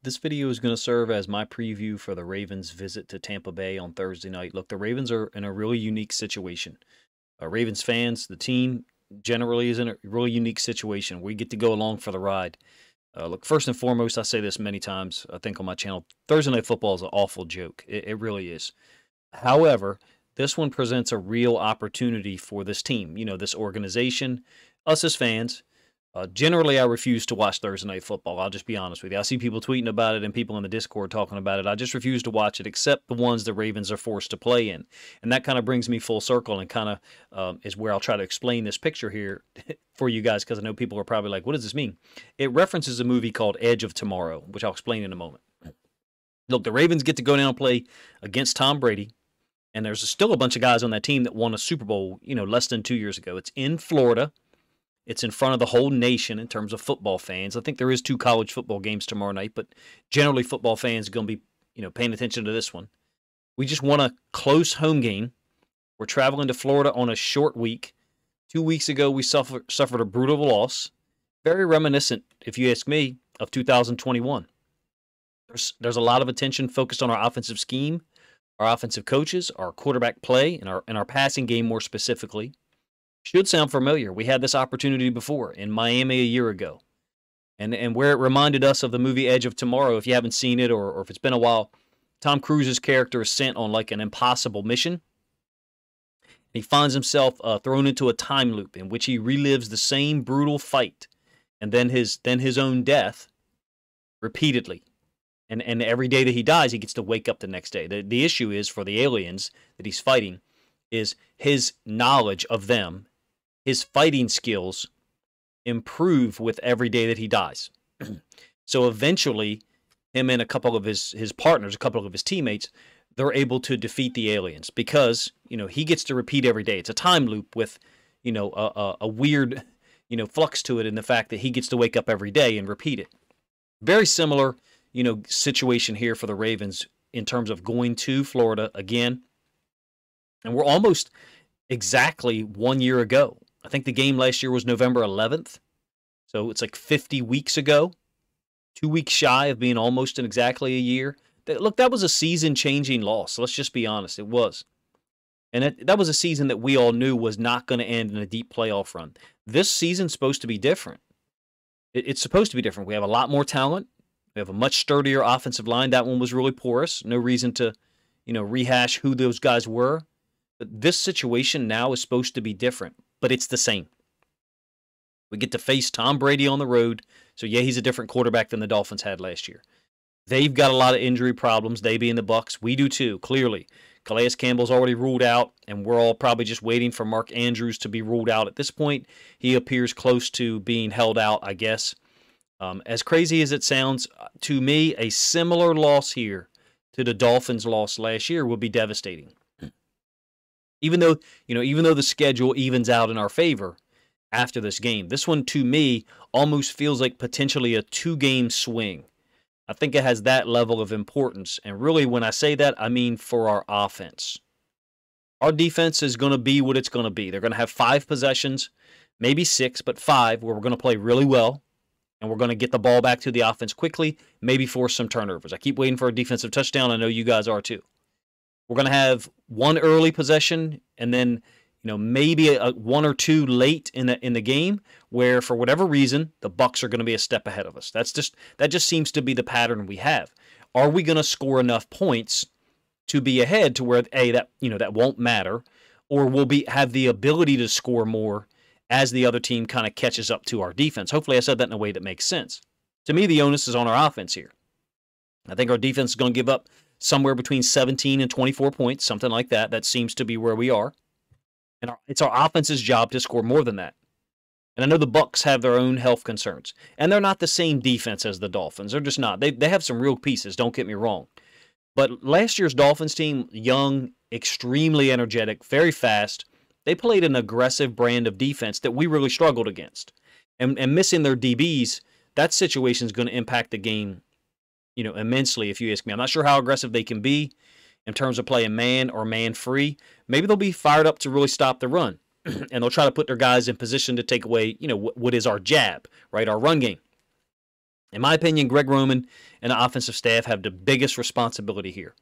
This video is going to serve as my preview for the Ravens' visit to Tampa Bay on Thursday night. Look, the Ravens are in a really unique situation. Ravens fans, the team generally is in a really unique situation. We get to go along for the ride. Look, first and foremost, I say this many times, I think on my channel, Thursday Night Football is an awful joke. It really is. However, this one presents a real opportunity for this team, this organization, us as fans. Generally, I refuse to watch Thursday Night Football. I'll just be honest with you. I see people tweeting about it and people in the Discord talking about it. I just refuse to watch it, except the ones the Ravens are forced to play in. And that kind of brings me full circle and kind of is where I'll try to explain this picture here for you guys, because I know people are probably like, what does this mean? It references a movie called Edge of Tomorrow, which I'll explain in a moment. Look, the Ravens get to go down and play against Tom Brady, and there's still a bunch of guys on that team that won a Super Bowl, less than 2 years ago. It's in Florida. It's in front of the whole nation in terms of football fans. I think there is 2 college football games tomorrow night, but generally football fans are going to be, paying attention to this one. We just won a close home game. We're traveling to Florida on a short week. 2 weeks ago, we suffered a brutal loss, very reminiscent, if you ask me, of 2021. There's a lot of attention focused on our offensive scheme, our offensive coaches, our quarterback play, and our passing game more specifically. Should sound familiar. We had this opportunity before in Miami a year ago. And where it reminded us of the movie Edge of Tomorrow, if you haven't seen it or if it's been a while, Tom Cruise's character is sent on like an impossible mission. He finds himself thrown into a time loop in which he relives the same brutal fight and then his own death repeatedly. And every day that he dies, he gets to wake up the next day. The issue is, for the aliens that he's fighting, is his knowledge of them. His fighting skills improve with every day that he dies. So eventually, him and a couple of his partners, a couple of his teammates, they're able to defeat the aliens because, he gets to repeat every day. It's a time loop with, a weird, flux to it in the fact that he gets to wake up every day and repeat it. Very similar, situation here for the Ravens in terms of going to Florida again. And we're almost exactly 1 year ago. I think the game last year was November 11th. So it's like 50 weeks ago. 2 weeks shy of being almost in exactly a year. Look, that was a season-changing loss. Let's just be honest. It was. And that was a season that we all knew was not going to end in a deep playoff run. This season's supposed to be different. It's supposed to be different. We have a lot more talent. We have a much sturdier offensive line. That one was really porous. No reason to, rehash who those guys were. But this situation now is supposed to be different, but it's the same. We get to face Tom Brady on the road. So, yeah, he's a different quarterback than the Dolphins had last year. They've got a lot of injury problems, they being the Bucs. We do too, clearly. Calais Campbell's already ruled out, and we're all probably just waiting for Mark Andrews to be ruled out. At this point, he appears close to being held out, I guess. As crazy as it sounds, to me, a similar loss here to the Dolphins' loss last year would be devastating. Even though the schedule evens out in our favor after this game, this one to me almost feels like potentially a 2-game swing. I think it has that level of importance. And really, when I say that, I mean for our offense. Our defense is going to be what it's going to be. They're going to have 5 possessions, maybe 6, but 5, where we're going to play really well. And we're going to get the ball back to the offense quickly, maybe force some turnovers. I keep waiting for a defensive touchdown. I know you guys are too. We're going to have 1 early possession and then, maybe a 1 or 2 late in the game where, for whatever reason, the Bucs are going to be a step ahead of us. That just seems to be the pattern we have. Are we going to score enough points to be ahead to where that won't matter, or we'll have the ability to score more as the other team kind of catches up to our defense? Hopefully I said that in a way that makes sense. To me, the onus is on our offense here. I think our defense is going to give up somewhere between 17 and 24 points, something like that. That seems to be where we are. And it's our offense's job to score more than that. And I know the Bucs have their own health concerns. And they're not the same defense as the Dolphins. They're just not. They have some real pieces, don't get me wrong. But last year's Dolphins team, young, extremely energetic, very fast. They played an aggressive brand of defense that we really struggled against. And missing their DBs, that situation is going to impact the game, immensely, if you ask me. I'm not sure how aggressive they can be in terms of playing man or man-free. Maybe they'll be fired up to really stop the run. And they'll try to put their guys in position to take away, what is our jab, right, our run game. In my opinion, Greg Roman and the offensive staff have the biggest responsibility here.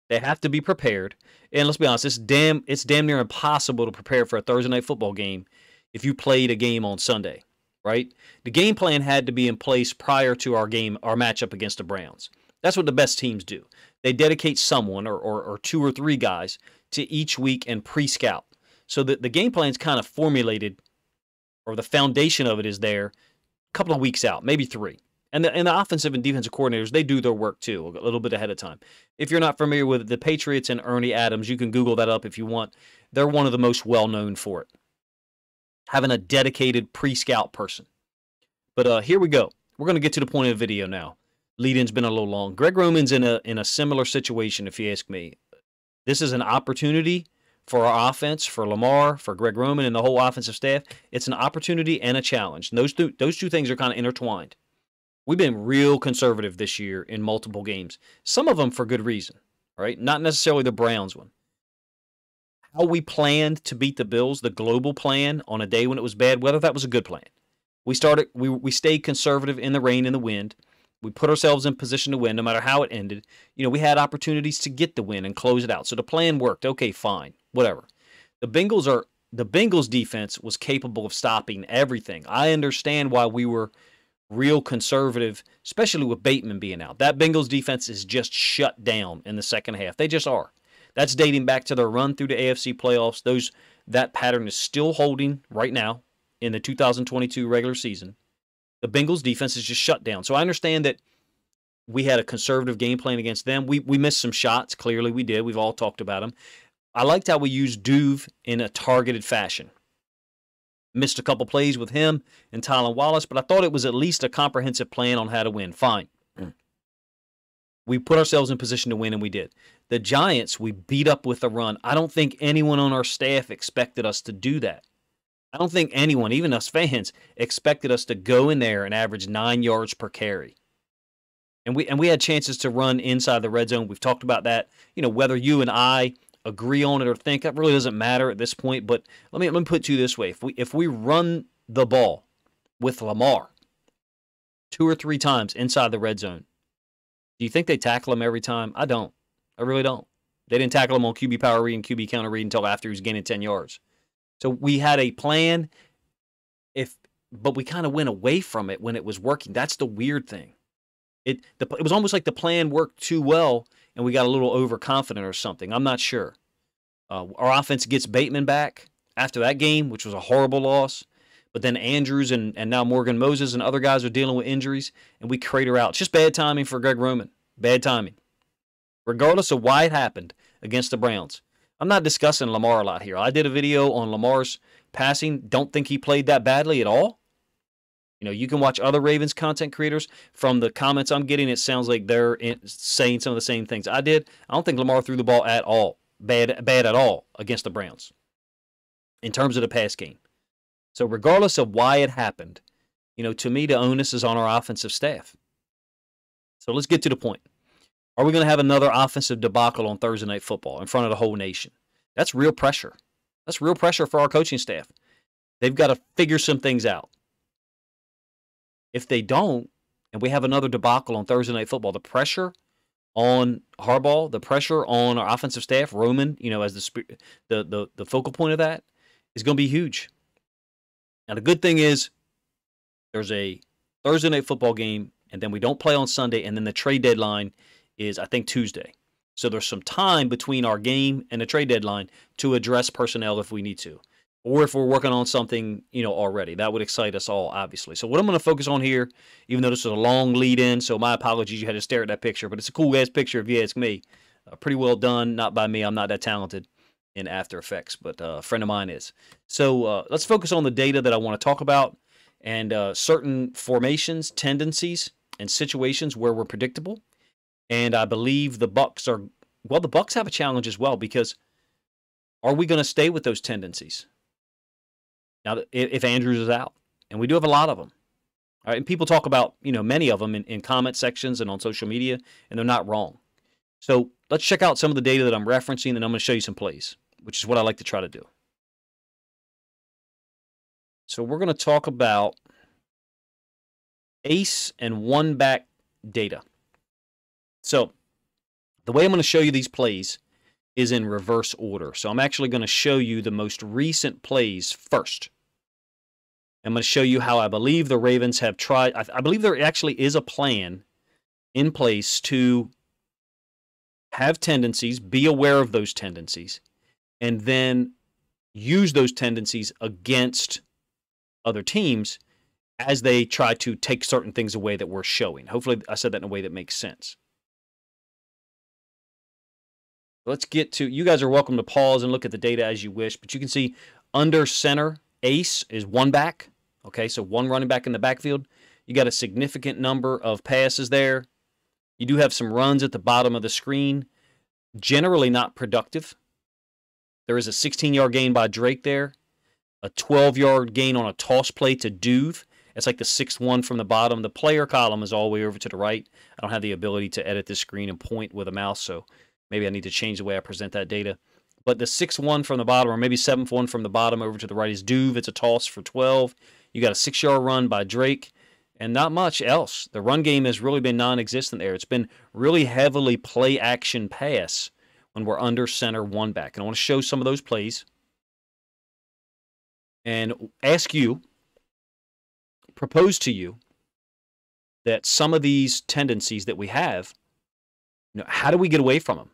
They have to be prepared. And let's be honest, it's damn near impossible to prepare for a Thursday night football game if you played a game on Sunday, right? The game plan had to be in place prior to our matchup against the Browns. That's what the best teams do. They dedicate someone or 2 or 3 guys to each week and pre-scout. So that the game plan is kind of formulated, or the foundation of it is there a couple of weeks out, maybe 3. And the offensive and defensive coordinators, they do their work too, a little bit ahead of time. If you're not familiar with the Patriots and Ernie Adams, you can Google that up if you want. They're one of the most well-known for it, having a dedicated pre-scout person. But here we go. We're going to get to the point of the video now. Lead-in's been a little long. Greg Roman's in a similar situation, if you ask me. This is an opportunity for our offense, for Lamar, for Greg Roman, and the whole offensive staff. It's an opportunity and a challenge. And those two things are kind of intertwined. We've been real conservative this year in multiple games. Some of them for good reason, right? Not necessarily the Browns one. How we planned to beat the Bills, the global plan on a day when it was bad, whether that was a good plan. We stayed conservative in the rain and the wind. We put ourselves in position to win no matter how it ended. We had opportunities to get the win and close it out. So the plan worked. Okay, fine. Whatever. The Bengals defense was capable of stopping everything. I understand why we were real conservative, especially with Bateman being out. That Bengals defense is just shut down in the second half. They just are. That's dating back to their run through the AFC playoffs. That pattern is still holding right now in the 2022 regular season. The Bengals defense is just shut down. So I understand that we had a conservative game plan against them. We missed some shots. Clearly we did. We've all talked about them. I liked how we used Duve in a targeted fashion. Missed a couple plays with him and Tylan Wallace, but I thought it was at least a comprehensive plan on how to win. Fine. We put ourselves in position to win, and we did. The Giants, we beat up with the run. I don't think anyone on our staff expected us to do that. I don't think anyone, even us fans, expected us to go in there and average 9 yards per carry. And we had chances to run inside the red zone. We've talked about that. Whether you and I agree on it or think, it really doesn't matter at this point. But let me put it to you this way: if we run the ball with Lamar 2 or 3 times inside the red zone, do you think they tackle him every time? I don't. I really don't. They didn't tackle him on QB power read and QB counter read until after he was gaining 10 yards. So we had a plan, but we kind of went away from it when it was working. That's the weird thing. It was almost like the plan worked too well, and we got a little overconfident or something. I'm not sure. Our offense gets Bateman back after that game, which was a horrible loss. But then Andrews and now Morgan Moses and other guys are dealing with injuries, and we crater out. It's just bad timing for Greg Roman. Bad timing. Regardless of why it happened against the Browns. I'm not discussing Lamar a lot here. I did a video on Lamar's passing. Don't think he played that badly at all. You can watch other Ravens content creators. From the comments I'm getting, it sounds like they're saying some of the same things I did. I don't think Lamar threw the ball at all. Bad at all against the Browns in terms of the pass game. So regardless of why it happened, to me, the onus is on our offensive staff. So let's get to the point. Are we going to have another offensive debacle on Thursday Night Football in front of the whole nation? That's real pressure. That's real pressure for our coaching staff. They've got to figure some things out. If they don't, and we have another debacle on Thursday Night Football, the pressure on Harbaugh, the pressure on our offensive staff, Roman, as the focal point of that, is going to be huge. Now, the good thing is there's a Thursday Night Football game, and then we don't play on Sunday, and then the trade deadline is, I think, Tuesday. So there's some time between our game and the trade deadline to address personnel if we need to, or if we're working on something, already. That would excite us all, obviously. So what I'm going to focus on here, even though this is a long lead-in, so my apologies, you had to stare at that picture, but it's a cool-ass picture if you ask me. Pretty well done. Not by me. I'm not that talented in After Effects, but a friend of mine is. So let's focus on the data that I want to talk about and certain formations, tendencies, and situations where we're predictable. And I believe the Bucs the Bucs have a challenge as well, because are we going to stay with those tendencies? Now, if Andrews is out, and we do have a lot of them, all right, and people talk about, many of them in comment sections and on social media, and they're not wrong. So let's check out some of the data that I'm referencing, and I'm going to show you some plays, which is what I like to try to do. So we're going to talk about ace and one back data. So the way I'm going to show you these plays is in reverse order. So I'm actually going to show you the most recent plays first. I'm going to show you how I believe the Ravens have tried. I believe there actually is a plan in place to have tendencies, be aware of those tendencies, and then use those tendencies against other teams as they try to take certain things away that we're showing. Hopefully I said that in a way that makes sense. Let's get to, you guys are welcome to pause and look at the data as you wish, but you can see under center, ace is one back. Okay, so one running back in the backfield. You got a significant number of passes there. You do have some runs at the bottom of the screen. Generally not productive. There is a 16-yard gain by Drake there. A 12-yard gain on a toss play to Duve. It's like the 6-1 from the bottom. The player column is all the way over to the right. I don't have the ability to edit this screen and point with a mouse, so maybe I need to change the way I present that data. But the 6-1 from the bottom, or maybe 7-1 from the bottom over to the right is Duve. It's a toss for 12. You got a 6-yard run by Drake, and not much else. The run game has really been non-existent there. It's been really heavily play-action pass when we're under center one back. And I want to show some of those plays and ask you, propose to you, that some of these tendencies that we have, how do we get away from them?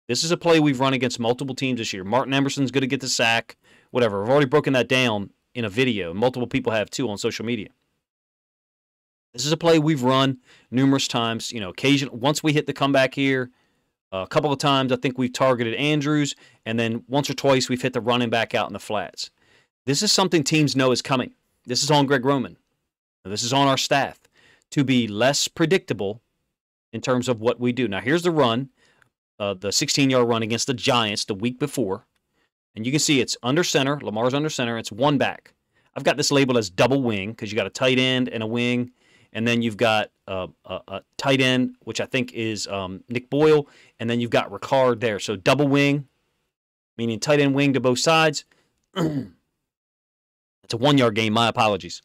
This is a play we've run against multiple teams this year. Martin Emerson's going to get the sack, whatever. I've already broken that down in a video. Multiple people have too on social media. This is a play we've run numerous times. Occasionally, once we hit the comeback here, a couple of times I think we've targeted Andrews, and then once or twice we've hit the running back out in the flats. This is something teams know is coming. This is on Greg Roman. This is on our staff to be less predictable in terms of what we do. Now, here's the run, the 16-yard run against the Giants the week before. And you can see it's under center. Lamar's under center. It's one back. I've got this labeled as double wing because you got a tight end and a wing. And then you've got a tight end, which I think is Nick Boyle. And then you've got Ricard there. So double wing, meaning tight end wing to both sides. It's a 1-yard gain. My apologies.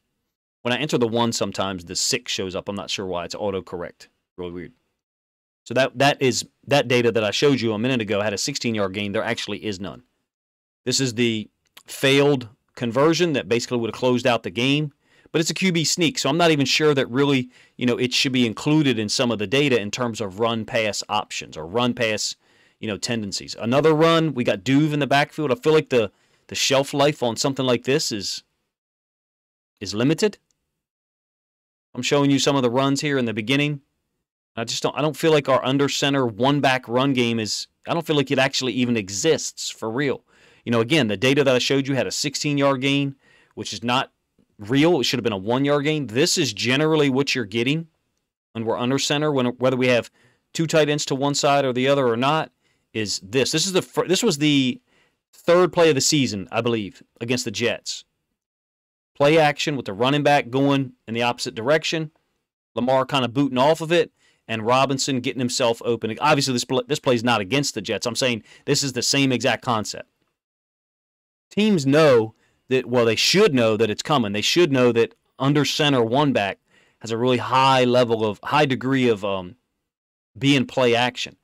When I enter the 1, sometimes the 6 shows up. I'm not sure why. It's autocorrect. Really weird. So that data that I showed you a minute ago had a 16-yard gain. There actually is none. This is the failed conversion that basically would have closed out the game. But it's a QB sneak, so I'm not even sure that really, it should be included in some of the data in terms of run-pass options or run-pass, tendencies. Another run, we got Duve in the backfield. I feel like the shelf life on something like this is limited. I'm showing you some of the runs here in the beginning. I don't feel like our under center one back run game I don't feel like it actually even exists for real. Again, the data that I showed you had a 16-yard gain, which is not real. It should have been a 1-yard gain. This is generally what you're getting when we're under center, whether we have 2 tight ends to one side or the other or not, is this. This was the 3rd play of the season, I believe, against the Jets. Play action with the running back going in the opposite direction, Lamar kind of booting off of it, and Robinson getting himself open. Obviously, this play is not against the Jets. I'm saying this is the same exact concept. Teams know that, they should know that it's coming. They should know that under center one back has a really high degree of being play action.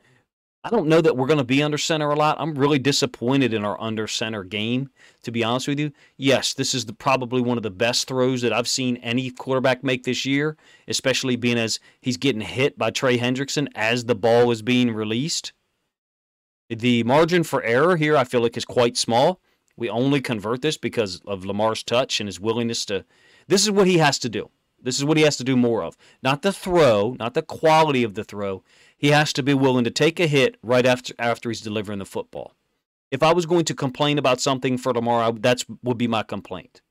I don't know that we're going to be under center a lot. I'm really disappointed in our under center game, to be honest with you. Yes, this is probably one of the best throws that I've seen any quarterback make this year, especially being as he's getting hit by Trey Hendrickson as the ball is being released. The margin for error here, I feel like, is quite small. We only convert this because of Lamar's touch and his willingness to. This is what he has to do. This is what he has to do more of. Not the throw, not the quality of the throw. He has to be willing to take a hit right after he's delivering the football. If I was going to complain about something for Lamar, that would be my complaint.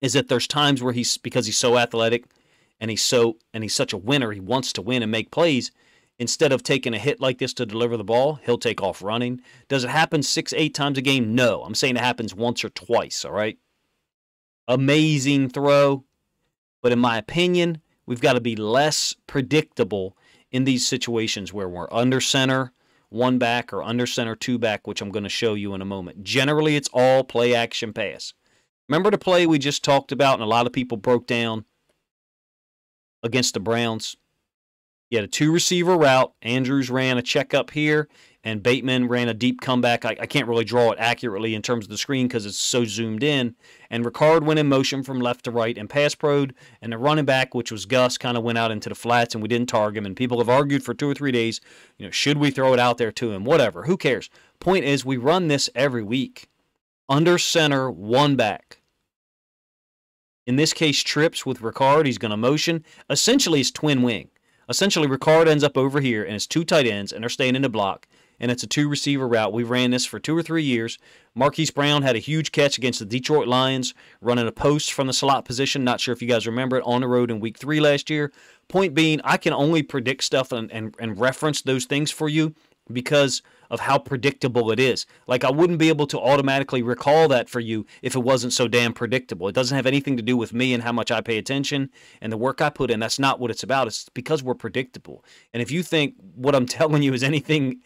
Is that there's times where because he's so athletic and he's such a winner, he wants to win and make plays. Instead of taking a hit like this to deliver the ball, he'll take off running. Does it happen 6-8 times a game? No. I'm saying it happens once or twice, all right? Amazing throw. But in my opinion, we've got to be less predictable in these situations where we're under center, one back, or under center, two back, which I'm going to show you in a moment. Generally, it's all play action pass. Remember the play we just talked about and a lot of people broke down against the Browns. You had a 2-receiver route. Andrews ran a check up here, and Bateman ran a deep comeback. I can't really draw it accurately in terms of the screen because it's so zoomed in. And Ricard went in motion from left to right and pass pro'd, and the running back, which was Gus, kind of went out into the flats, and we didn't target him. And people have argued for 2 or 3 days, should we throw it out there to him? Whatever. Who cares? Point is, we run this every week. Under center, 1 back. In this case, trips with Ricard. He's going to motion. Essentially, it's twin wing. Essentially, Ricard ends up over here, and it's 2 tight ends, and they're staying in the block, and it's a 2-receiver route. We ran this for 2 or 3 years. Marquise Brown had a huge catch against the Detroit Lions, running a post from the slot position. Not sure if you guys remember it, on the road in Week 3 last year. Point being, I can only predict stuff and reference those things for you because of how predictable it is. Like, I wouldn't be able to automatically recall that for you if it wasn't so damn predictable. It doesn't have anything to do with me and how much I pay attention and the work I put in. That's not what it's about. It's because we're predictable. And if you think what I'm telling you is anything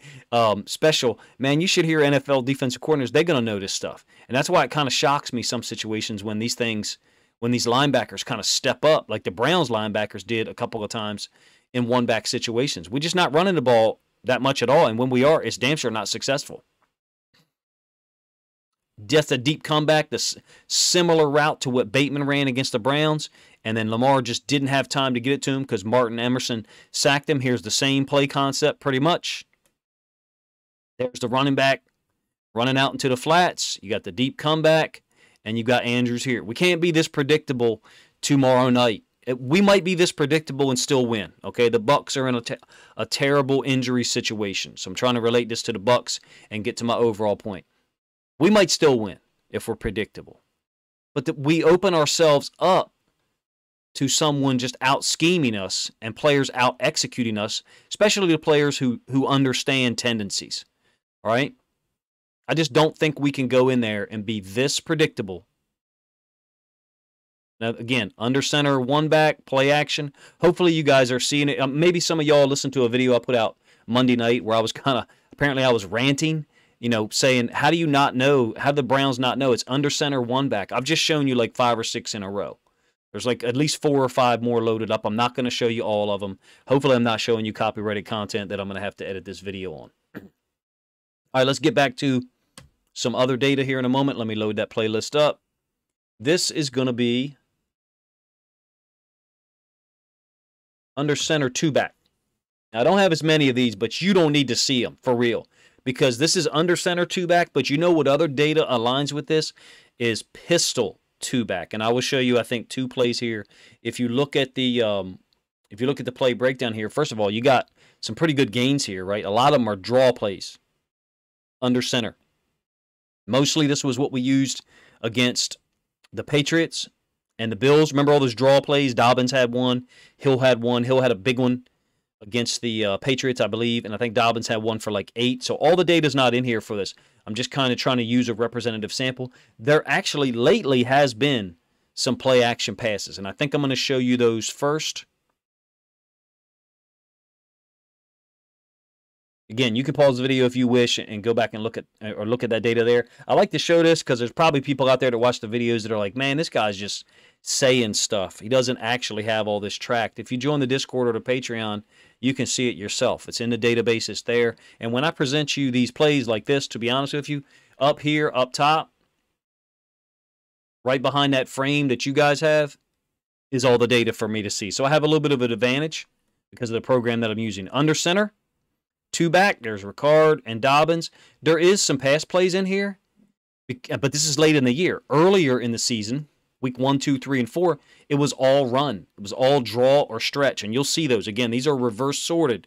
special, man, you should hear NFL defensive coordinators. They're going to know this stuff. And that's why it kind of shocks me some situations when these linebackers kind of step up, like the Browns linebackers did a couple of times in one-back situations. We're just not running the ball that much at all, and when we are, it's damn sure not successful. Just a deep comeback, this similar route to what Bateman ran against the Browns, and then Lamar just didn't have time to get it to him because Martin Emerson sacked him. Here's the same play concept pretty much. There's the running back running out into the flats. You got the deep comeback, and you got Andrews here. We can't be this predictable tomorrow night. We might be this predictable and still win. Okay, the Bucs are in a terrible injury situation. So I'm trying to relate this to the Bucs and get to my overall point. We might still win if we're predictable. But we open ourselves up to someone just out scheming us and players out executing us, especially the players who understand tendencies. All right? I just don't think we can go in there and be this predictable. Now, again, under center, 1 back, play action. Hopefully you guys are seeing it. Maybe some of y'all listened to a video I put out Monday night where I was apparently I was ranting, saying, how do you not know, how do the Browns not know it's under center, 1 back? I've just shown you like 5 or 6 in a row. There's like at least 4 or 5 more loaded up. I'm not going to show you all of them. Hopefully I'm not showing you copyrighted content that I'm going to have to edit this video on. All right, let's get back to some other data here in a moment. Let me load that playlist up. This is going to be under center, 2 back. Now, I don't have as many of these, but you don't need to see them for real because this is under center, 2 back. But you know what other data aligns with this is pistol 2 back, and I will show you I think 2 plays here. If you look at the play breakdown here, first of all, you got some pretty good gains here, right? A lot of them are draw plays under center. Mostly this was what we used against the Patriots and the Bills. Remember all those draw plays? Dobbins had one. Hill had one. Hill had a big one against the Patriots, I believe. And I think Dobbins had one for like 8. So all the data's not in here for this. I'm just kind of trying to use a representative sample. There actually lately has been some play action passes. And I think I'm going to show you those first. Again, you can pause the video if you wish and go back and look at that data there. I like to show this because there's probably people out there that watch the videos that are like, man, this guy's just saying stuff. He doesn't actually have all this tracked. If you join the Discord or the Patreon, you can see it yourself. It's in the database. It's there. And when I present you these plays like this, to be honest with you, up here, up top, right behind that frame that you guys have, is all the data for me to see. So I have a little bit of an advantage because of the program that I'm using. Under center, 2 back, there's Ricard and Dobbins. There is some pass plays in here, but this is late in the year. Earlier in the season, week 1, 2, 3, and 4, it was all run. It was all draw or stretch, and you'll see those. Again, these are reverse sorted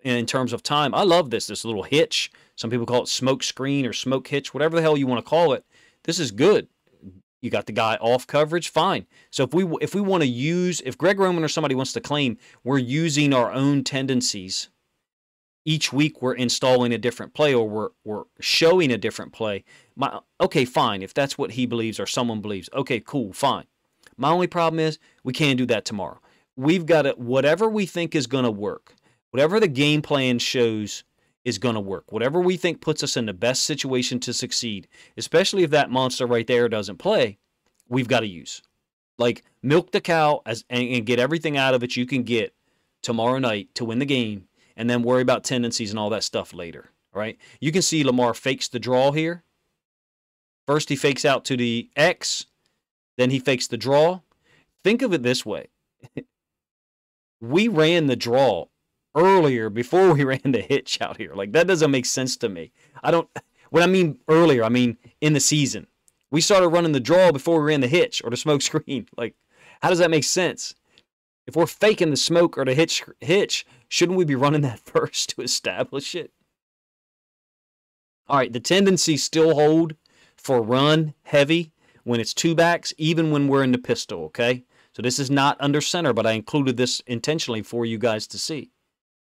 in terms of time. I love this little hitch. Some people call it smoke screen or smoke hitch, whatever the hell you want to call it. This is good. You got the guy off coverage, fine. So if we want to use, if Greg Roman or somebody wants to claim we're using our own tendencies, each week we're installing a different play or we're showing a different play. Okay, fine. If that's what he believes or someone believes, okay, cool, fine. My only problem is we can't do that tomorrow. We've got to, whatever we think is going to work, whatever the game plan shows is going to work, whatever we think puts us in the best situation to succeed, especially if that monster right there doesn't play, we've got to use. Like, milk the cow and get everything out of it you can get tomorrow night to win the game, and then worry about tendencies and all that stuff later. All right? You can see Lamar fakes the draw here. First, he fakes out to the X. Then he fakes the draw. Think of it this way. We ran the draw earlier before we ran the hitch out here. Like, that doesn't make sense to me. When I mean earlier, I mean in the season. We started running the draw before we ran the hitch or the smoke screen. Like, how does that make sense? If we're faking the smoke or the hitch, shouldn't we be running that first to establish it? All right, the tendencies still hold for run heavy when it's two backs, even when we're in the pistol, okay? So this is not under center, but I included this intentionally for you guys to see.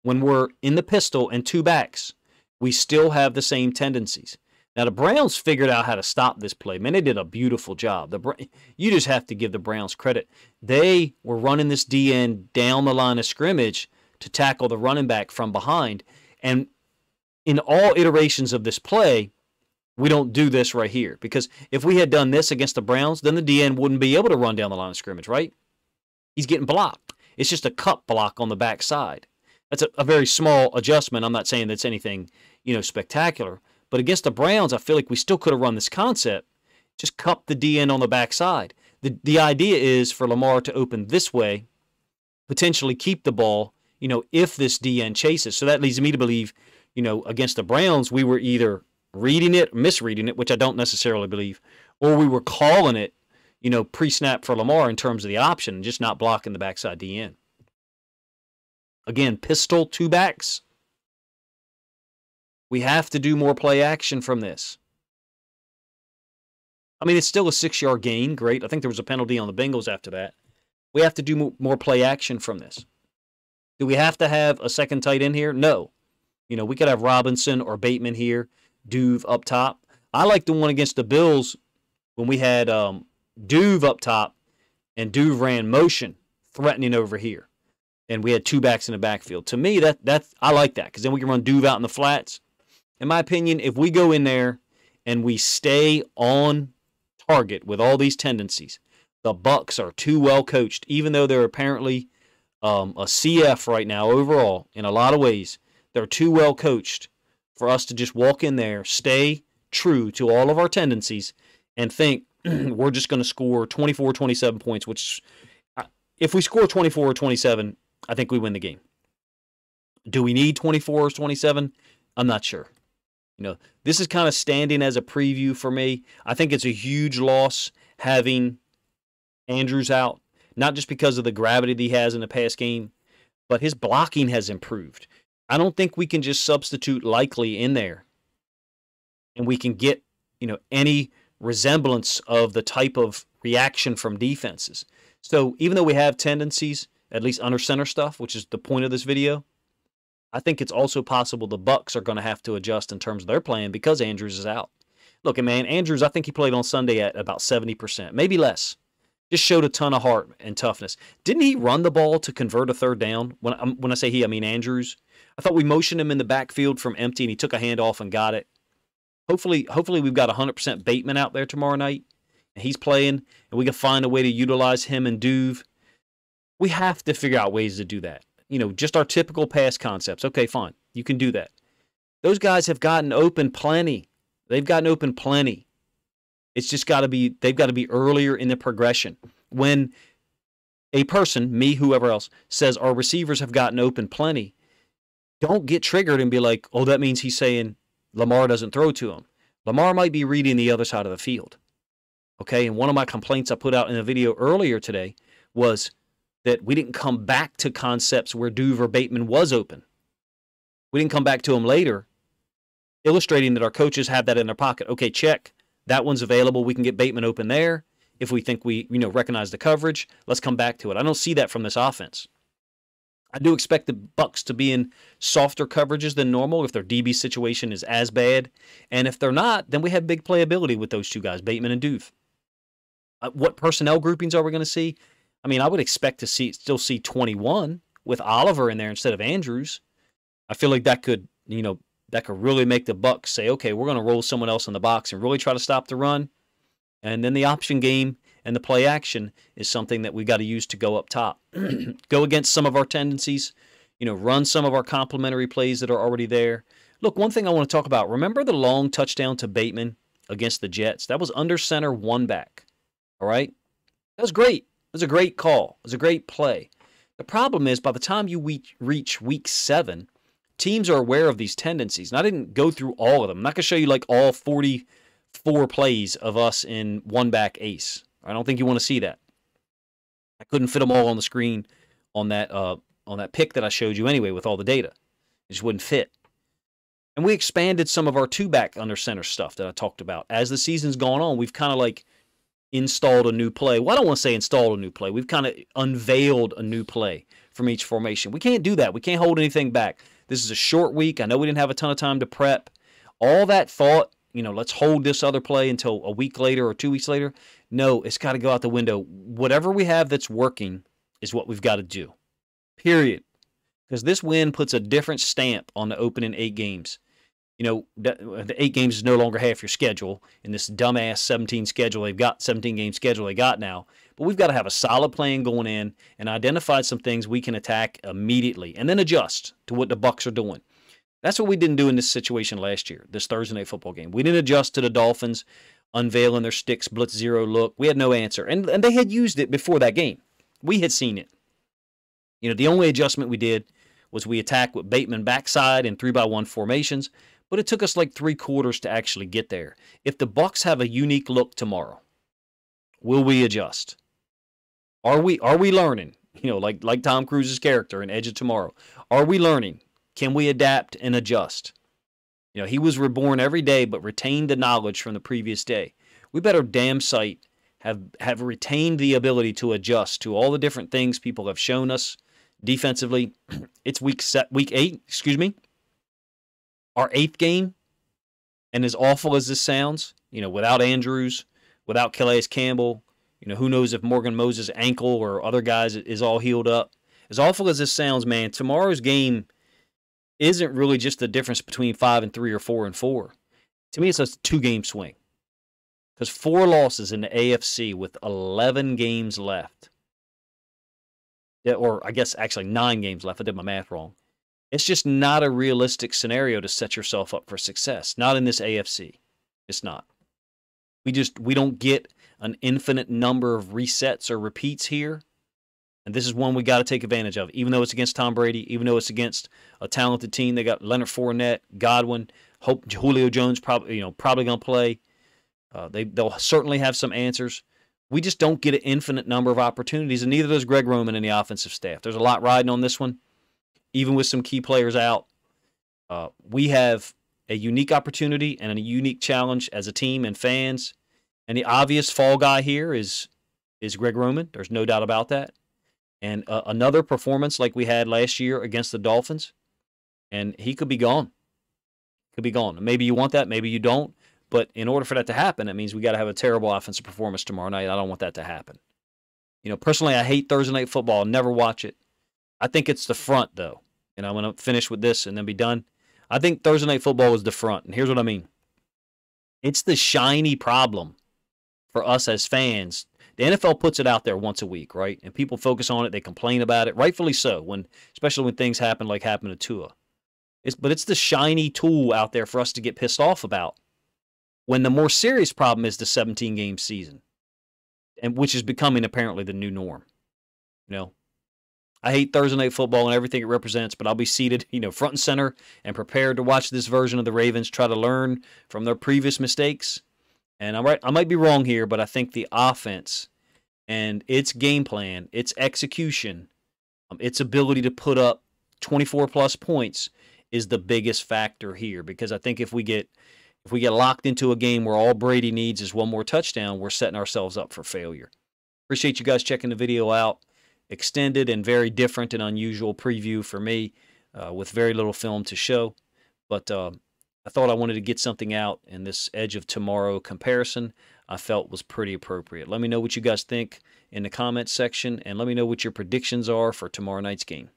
When we're in the pistol and two backs, we still have the same tendencies. Now, the Browns figured out how to stop this play. Man, they did a beautiful job. You just have to give the Browns credit. They were running this DN down the line of scrimmage to tackle the running back from behind. And in all iterations of this play, we don't do this right here. Because if we had done this against the Browns, then the DN wouldn't be able to run down the line of scrimmage, right? He's getting blocked. It's just a cup block on the backside. That's a very small adjustment. I'm not saying that's anything, spectacular. But against the Browns, I feel like we still could have run this concept. Just cup the DN on the backside. The idea is for Lamar to open this way, potentially keep the ball, if this DN chases. So that leads me to believe, against the Browns, we were either reading it, misreading it, which I don't necessarily believe, or we were calling it, pre-snap for Lamar in terms of the option and just not blocking the backside DN. Again, pistol, two backs. We have to do more play action from this. I mean, it's still a 6-yard gain. Great. I think there was a penalty on the Bengals after that. We have to do more play action from this. Do we have to have a second tight end here? No. We could have Robinson or Bateman here, Duve up top. I like the one against the Bills when we had Duve up top and Duve ran motion, threatening over here. And we had two backs in the backfield. To me, I like that because then we can run Duve out in the flats. In my opinion, if we go in there and we stay on target with all these tendencies, the Bucs are too well coached, even though they're apparently a CF right now overall in a lot of ways. They're too well coached for us to just walk in there, stay true to all of our tendencies, and think we're just going to score 24, 27 points, which if we score 24 or 27, I think we win the game. Do we need 24 or 27? I'm not sure. This is kind of standing as a preview for me. I think it's a huge loss having Andrews out, not just because of the gravity that he has in the pass game, but his blocking has improved. I don't think we can just substitute Likely in there and we can get, any resemblance of the type of reaction from defenses. So even though we have tendencies, at least under center stuff, which is the point of this video, I think it's also possible the Bucs are going to have to adjust in terms of their plan because Andrews is out. Look, man, Andrews, I think he played on Sunday at about 70%, maybe less. Just showed a ton of heart and toughness. Didn't he run the ball to convert a third down? When I say he, I mean Andrews. I thought we motioned him in the backfield from empty, and he took a handoff and got it. Hopefully we've got 100% Bateman out there tomorrow night, and he's playing, and we can find a way to utilize him and Duve. We have to figure out ways to do that. Just our typical pass concepts. Okay, fine. You can do that. Those guys have gotten open plenty. They've gotten open plenty. It's just they've got to be earlier in the progression. When a person, me, whoever else, says our receivers have gotten open plenty, don't get triggered and be like, oh, that means he's saying Lamar doesn't throw to him. Lamar might be reading the other side of the field. Okay, and one of my complaints I put out in a video earlier today was that we didn't come back to concepts where Duve or Bateman was open. We didn't come back to them later, illustrating that our coaches have that in their pocket. Okay, check. That one's available. We can get Bateman open there. If we think we recognize the coverage, let's come back to it. I don't see that from this offense. I do expect the Bucs to be in softer coverages than normal if their DB situation is as bad. And if they're not, then we have big playability with those two guys, Bateman and Duve. What personnel groupings are we going to see? I mean, I would expect to still see 21 with Oliver in there instead of Andrews. I feel like that could really make the Bucs say, okay, we're going to roll someone else in the box and really try to stop the run. And then the option game and the play action is something that we got to use to go up top. Go against some of our tendencies, run some of our complementary plays that are already there. Look, one thing I want to talk about, remember the long touchdown to Bateman against the Jets? That was under center, one back. All right? That was great. It was a great call. It was a great play. The problem is by the time you reach week 7, teams are aware of these tendencies. And I didn't go through all of them. I'm not going to show you like all 44 plays of us in one-back ace. I don't think you want to see that. I couldn't fit them all on the screen on that pick that I showed you anyway with all the data. It just wouldn't fit. And we expanded some of our two-back under center stuff that I talked about. As the season's gone on, we've kind of like installed a new play. Well, I don't want to say installed a new play. We've kind of unveiled a new play from each formation. We can't do that. We can't hold anything back. This is a short week. I know we didn't have a ton of time to prep. All that thought, let's hold this other play until a week later or 2 weeks later. No, it's got to go out the window. Whatever we have that's working is what we've got to do. Period. Because this win puts a different stamp on the opening 8 games. The 8 games is no longer half your schedule in this dumbass 17 schedule they've got, 17-game schedule they got now. But we've got to have a solid plan going in and identify some things we can attack immediately and then adjust to what the Bucs are doing. That's what we didn't do in this situation last year, this Thursday night football game. We didn't adjust to the Dolphins unveiling their sticks blitz zero look. We had no answer. And they had used it before that game. We had seen it. The only adjustment we did was we attacked with Bateman backside in 3-by-1 formations. But it took us like 3 quarters to actually get there. If the Bucs have a unique look tomorrow, will we adjust? Are we learning? Like Tom Cruise's character in Edge of Tomorrow. Are we learning? Can we adapt and adjust? He was reborn every day but retained the knowledge from the previous day. We better damn sight have retained the ability to adjust to all the different things people have shown us defensively. It's week 8, Our 8th game, and as awful as this sounds, without Andrews, without Calais Campbell, who knows if Morgan Moses' ankle or other guys is all healed up. As awful as this sounds, man, tomorrow's game isn't really just the difference between 5-3 or 4-4. To me, it's a 2-game swing. Because 4 losses in the AFC with 11 games left. Or I guess actually 9 games left. I did my math wrong. It's just not a realistic scenario to set yourself up for success. Not in this AFC. It's not. We don't get an infinite number of resets or repeats here. And this is one we got to take advantage of. Even though it's against Tom Brady, even though it's against a talented team. They got Leonard Fournette, Godwin, hope Julio Jones probably going to play. They'll certainly have some answers. We just don't get an infinite number of opportunities, and neither does Greg Roman and the offensive staff. There's a lot riding on this one. Even with some key players out, we have a unique opportunity and a unique challenge as a team and fans. And the obvious fall guy here is Greg Roman. There's no doubt about that. And another performance like we had last year against the Dolphins, and he could be gone. Could be gone. Maybe you want that, maybe you don't. But in order for that to happen, that means we got to have a terrible offensive performance tomorrow night. I don't want that to happen. Personally, I hate Thursday night football. I'll never watch it. I think it's the front, though. And I'm going to finish with this and then be done. I think Thursday night football is the front. And here's what I mean. It's the shiny problem for us as fans. The NFL puts it out there once a week, right? And people focus on it. They complain about it, rightfully so, especially when things happen like happened to Tua. But it's the shiny tool out there for us to get pissed off about. When the more serious problem is the 17-game season, and which is becoming apparently the new norm. I hate Thursday night football and everything it represents, but I'll be seated, front and center and prepared to watch this version of the Ravens try to learn from their previous mistakes. And I might be wrong here, but I think the offense and its game plan, its execution, its ability to put up 24-plus points is the biggest factor here. Because I think if we get locked into a game where all Brady needs is one more touchdown, we're setting ourselves up for failure. Appreciate you guys checking the video out. Extended and very different and unusual preview for me with very little film to show. But I thought I wanted to get something out, and this Edge of Tomorrow comparison I felt was pretty appropriate. Let me know what you guys think in the comments section, and let me know what your predictions are for tomorrow night's game.